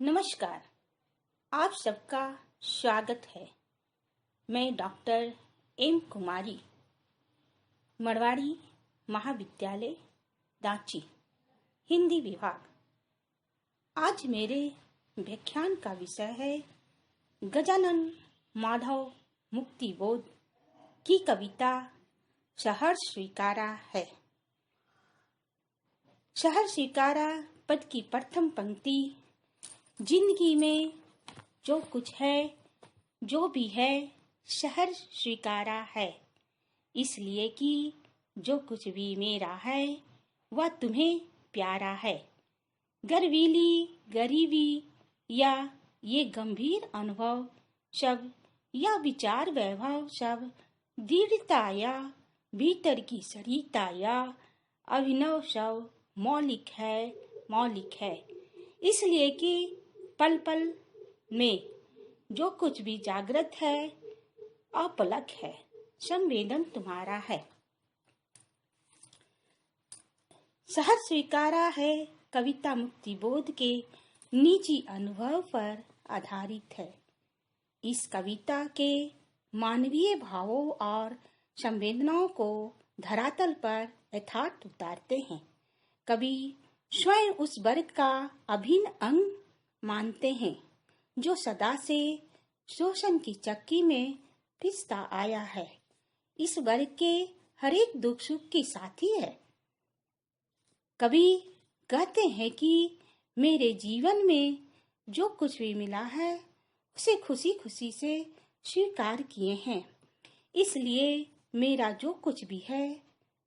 नमस्कार। आप सबका स्वागत है। मैं डॉक्टर एम कुमारी, मरवाड़ी महाविद्यालय रांची, हिंदी विभाग। आज मेरे व्याख्यान का विषय है गजानन माधव मुक्तिबोध की कविता सहर्ष स्वीकारा है। सहर्ष स्वीकारा पद की प्रथम पंक्ति जिंदगी में जो कुछ है, जो भी है, सहर्ष स्वीकारा है, इसलिए कि जो कुछ भी मेरा है वह तुम्हें प्यारा है। गर्वीली गरीबी या ये गंभीर अनुभव सब या विचार वैभव सब दृढ़ता या भीतर की सरिता या अभिनव सब मौलिक है, इसलिए कि पल पल में जो कुछ भी जागृत है, अपलक है, संवेदन तुम्हारा है। सहर्ष स्वीकारा है कविता मुक्तिबोध के निजी अनुभव पर आधारित है। इस कविता के मानवीय भावों और संवेदनाओं को धरातल पर यथार्थ उतारते हैं। कवि स्वयं उस वर्ग का अभिन्न अंग मानते हैं जो सदा से शोषण की चक्की में पिसता आया है। इस वर्ग के हर एक दुख सुख की साथी है। कवि कहते हैं कि मेरे जीवन में जो कुछ भी मिला है उसे खुशी खुशी से स्वीकार किए हैं, इसलिए मेरा जो कुछ भी है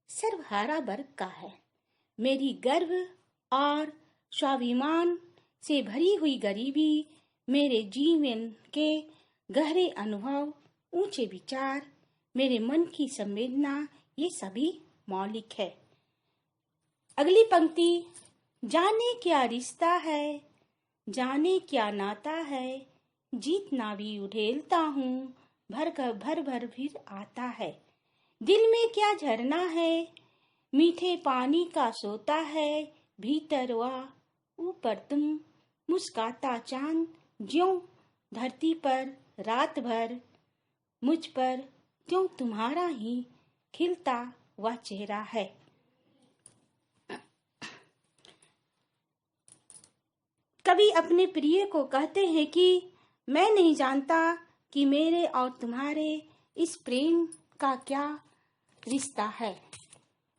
सर्वहारा वर्ग का है। मेरी गर्व और स्वाभिमान से भरी हुई गरीबी, मेरे जीवन के गहरे अनुभव, ऊंचे विचार, मेरे मन की संवेदना, ये सभी मौलिक है। अगली पंक्ति, जाने क्या रिश्ता है, जाने क्या नाता है, जीतना भी उड़ेलता हूँ, भर भर फिर आता है। दिल में क्या झरना है, मीठे पानी का सोता है, भीतर व ऊपर तुम मुस्काता चांद, ज्यों धरती पर रात भर, मुझ पर त्यों तुम्हारा ही खिलता वह चेहरा है। कवि अपने प्रिय को कहते हैं कि मैं नहीं जानता कि मेरे और तुम्हारे इस प्रेम का क्या रिश्ता है।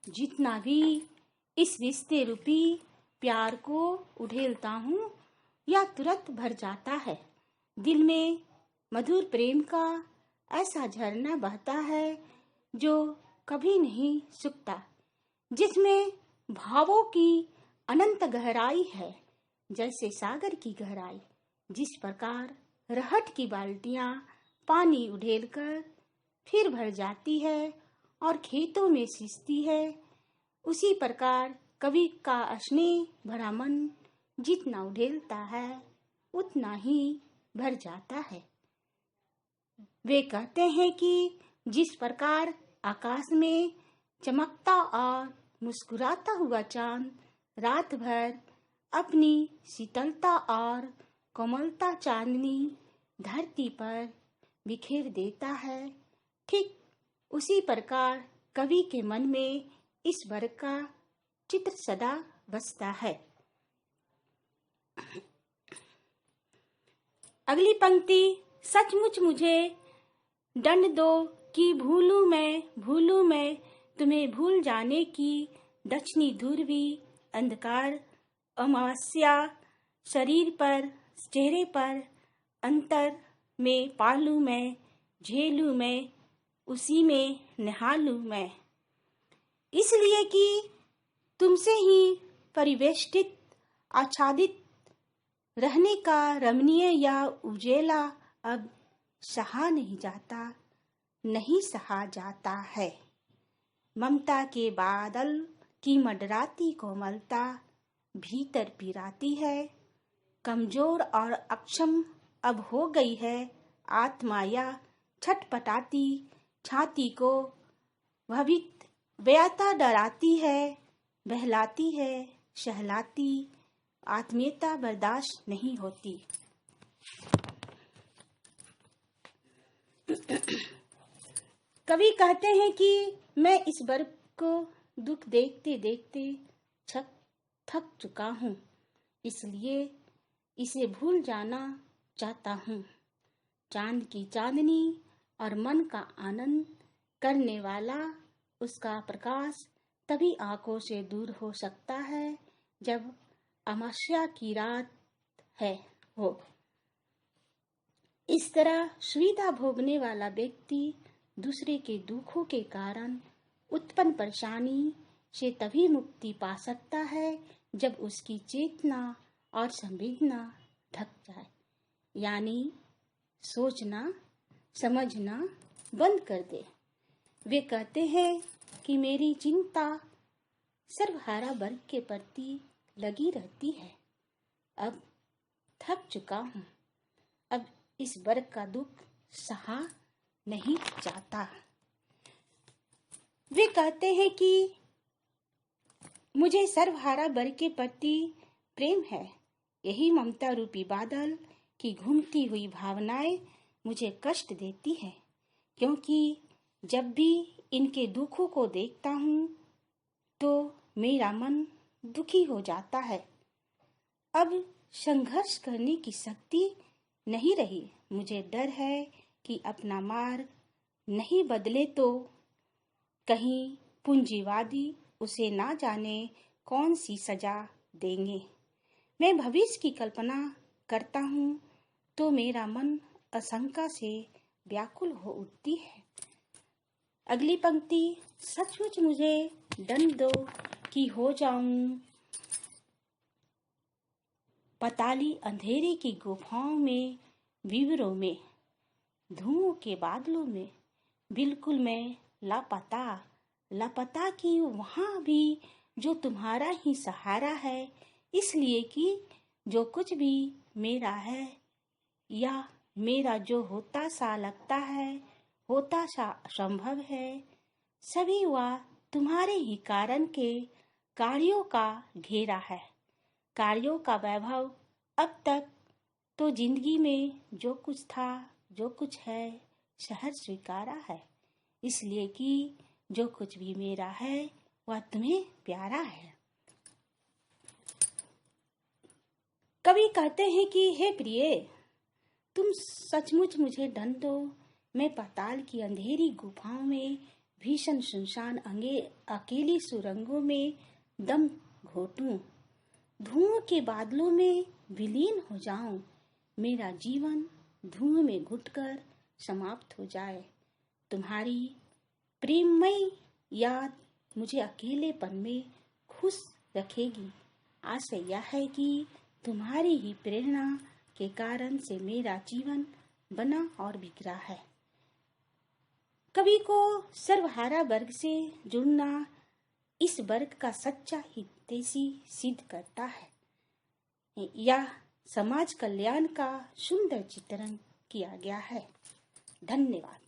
जितना भी इस रिश्ते रूपी प्यार को उड़ेलता हूँ या तुरंत भर जाता है। दिल में मधुर प्रेम का ऐसा झरना बहता है जो कभी नहीं सूखता, जिसमें भावों की अनंत गहराई है, जैसे सागर की गहराई। जिस प्रकार रहट की बाल्टियां पानी उड़ेलकर फिर भर जाती है और खेतों में सिंचती है, उसी प्रकार कवि का स्नेह भरा मन जितना उड़ेलता है उतना ही भर जाता है। वे कहते हैं कि जिस प्रकार आकाश में चमकता और मुस्कुराता हुआ चांद रात भर अपनी शीतलता और कोमलता चांदनी धरती पर बिखेर देता है, ठीक उसी प्रकार कवि के मन में इस वर्ग का चित्र सदा बसता है। अगली पंक्ति, सचमुच मुझे दंड दो कि भूलूं मैं तुम्हें भूल जाने की दक्षिणी ध्रुवी अंधकार अमावस्या शरीर पर चेहरे पर अंतर में पालूं मैं, झेलूं मैं, उसी में नहालूं मैं, इसलिए कि तुमसे ही परिवेष्टित आच्छादित रहने का रमणीय या उजेला अब नहीं सहा जाता है। ममता के बादल की मंडराती कोमलता भीतर पिराती है, कमजोर और अक्षम अब हो गई है आत्मा या छटपटाती छाती को भवित व्याता डराती है, बहलाती है, सहलाती आत्मीयता बर्दाश्त नहीं होती। कवि कहते हैं कि मैं इस वर्ग को दुख देखते देखते थक चुका हूँ, इसलिए इसे भूल जाना चाहता हूँ। चांद की चांदनी और मन का आनंद करने वाला उसका प्रकाश तभी आंखों से दूर हो सकता है जब अमावस्या की रात हो। इस तरह सुविधा भोगने वाला व्यक्ति दूसरे के दुखों के कारण उत्पन्न परेशानी से तभी मुक्ति पा सकता है जब उसकी चेतना और संवेदना ढक जाए, यानी सोचना समझना बंद कर दे। वे कहते हैं कि मेरी चिंता सर्वहारा वर्ग के प्रति लगी रहती है। अब थक चुका हूँ, अब इस वर्ग का दुख सहा नहीं जाता। वे कहते हैं कि मुझे सर्वहारा वर्ग के प्रति प्रेम है। यही ममता रूपी बादल की घूमती हुई भावनाएं मुझे कष्ट देती है, क्योंकि जब भी इनके दुखों को देखता हूँ तो मेरा मन दुखी हो जाता है। अब संघर्ष करने की शक्ति नहीं रही। मुझे डर है कि अपना मार्ग नहीं बदले तो कहीं पूंजीवादी उसे ना जाने कौन सी सजा देंगे। मैं भविष्य की कल्पना करता हूँ तो मेरा मन आशंका से व्याकुल हो उठती है। अगली पंक्ति, सचमुच मुझे दंड दो कि हो जाऊं पताली अंधेरे की गुफाओं में, विवरों में, धुओं के बादलों में, बिल्कुल मैं लापता कि वहाँ भी जो तुम्हारा ही सहारा है, इसलिए कि जो कुछ भी मेरा है या मेरा जो होता सा लगता है, होता सा संभव है, सभी वह तुम्हारे ही कारण के कार्यों का घेरा है। कार्यों का वैभव अब तक तो जिंदगी में जो कुछ था, जो कुछ है, सहज स्वीकारा है, इसलिए कि जो कुछ भी मेरा है वह तुम्हें प्यारा है। कवि कहते हैं कि हे प्रिय, तुम सचमुच मुझे दंड दो। मैं पाताल की अंधेरी गुफाओं में, भीषण सुनसान अकेली सुरंगों में दम घोटूं, धुओं के बादलों में विलीन हो जाऊं, मेरा जीवन धुएं में घुटकर समाप्त हो जाए। तुम्हारी प्रेममयी याद मुझे अकेलेपन में खुश रखेगी। आशा यह है कि तुम्हारी ही प्रेरणा के कारण से मेरा जीवन बना और बिगड़ा है। कवि को सर्वहारा वर्ग से जुड़ना इस वर्ग का सच्चा हितैषी सिद्ध करता है। यह समाज कल्याण का सुंदर चित्रण किया गया है। धन्यवाद।